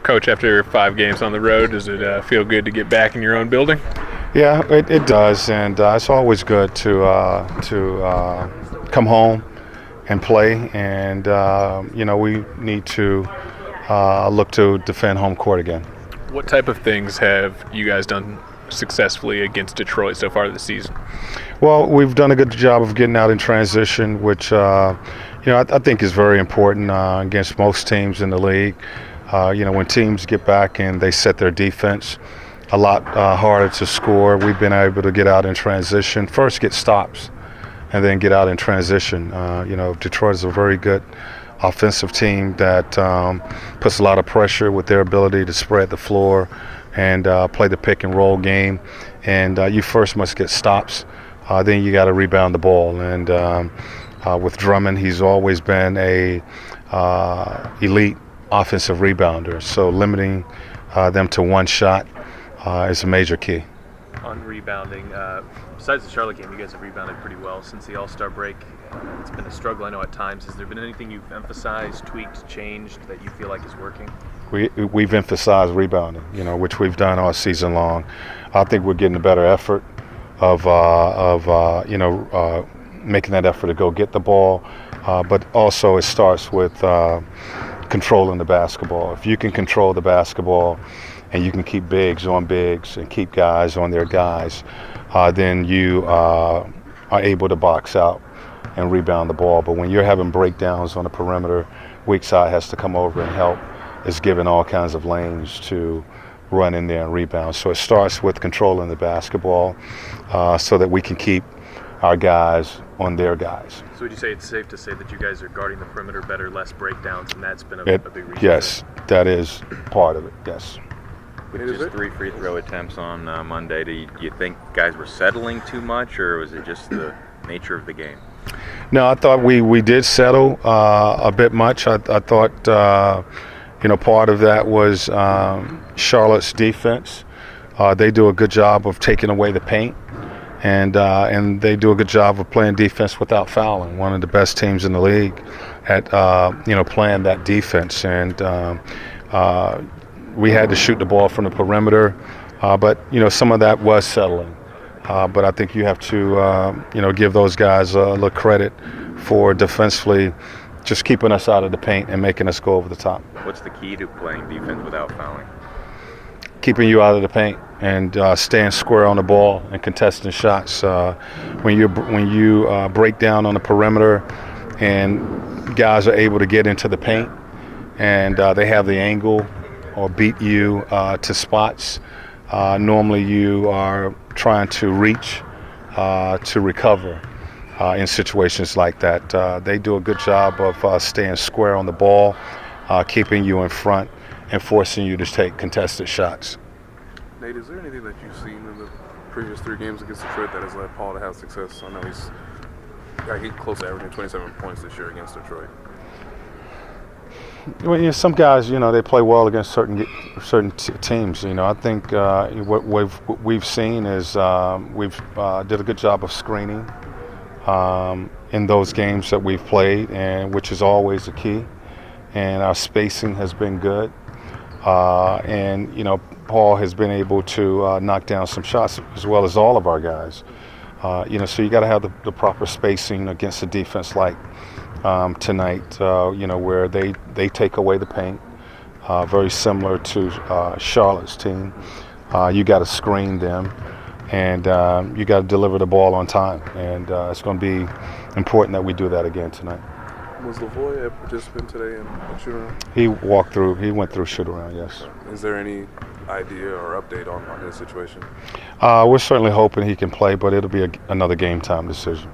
Coach, after 5 games on the road, does it feel good to get back in your own building? Yeah, it does, and it's always good to come home and play, and we need to look to defend home court again. What type of things have you guys done successfully against Detroit so far this season? Well, we've done a good job of getting out in transition, which I think is very important against most teams in the league. When teams get back and they set their defense, a lot harder to score. We've been able to get out in transition, first get stops, and then get out in transition. Detroit is a very good offensive team that puts a lot of pressure with their ability to spread the floor and play the pick and roll game. And you first must get stops, then you got to rebound the ball. And with Drummond, he's always been a elite offensive rebounder. So limiting them to one shot is a major key. On rebounding, besides the Charlotte game, you guys have rebounded pretty well since the All-Star break. It's been a struggle, I know, at times. Has there been anything you've emphasized, tweaked, changed that you feel like is working? We've emphasized rebounding, which we've done all season long. I think we're getting a better effort of making that effort to go get the ball, but also it starts with controlling the basketball. If you can control the basketball and you can keep bigs on bigs and keep guys on their guys, then you are able to box out and rebound the ball. But when you're having breakdowns on the perimeter, weak side has to come over and help. It's given all kinds of lanes to run in there and rebound. So it starts with controlling the basketball so that we can keep our guys on their guys. So would you say it's safe to say that you guys are guarding the perimeter better, less breakdowns, and that's been a big reason? Yes, that is part of it, yes. With just 3 free throw attempts on Monday, do you think guys were settling too much, or was it just the nature of the game? No, I thought we did settle a bit much. I thought part of that was Charlotte's defense. They do a good job of taking away the paint, and they do a good job of playing defense without fouling. One of the best teams in the league at playing that defense, and we had to shoot the ball from the perimeter, but some of that was settling. But I think you have to give those guys a little credit for defensively just keeping us out of the paint and making us go over the top. What's the key to playing defense without fouling? Keeping you out of the paint and staying square on the ball and contesting shots. When you break down on the perimeter and guys are able to get into the paint and they have the angle or beat you to spots, normally you are trying to reach to recover in situations like that. They do a good job of staying square on the ball, keeping you in front, and forcing you to take contested shots. Nate, is there anything that you've seen in the previous 3 games against Detroit that has led Paul to have success? I know he's got close to averaging 27 points this year against Detroit. Well, some guys, they play well against certain teams. I think what we've seen is we've did a good job of screening in those games that we've played, and which is always a key. And our spacing has been good, and Paul has been able to knock down some shots as well as all of our guys. So you got to have the proper spacing against a defense like tonight, where they take away the paint, very similar to Charlotte's team. You got to screen them, and you got to deliver the ball on time. And it's going to be important that we do that again tonight. Was Lavoy a participant today in Shootaround? He went through Shootaround, yes. Is there any idea or update on his situation? We're certainly hoping he can play, but it'll be another game time decision.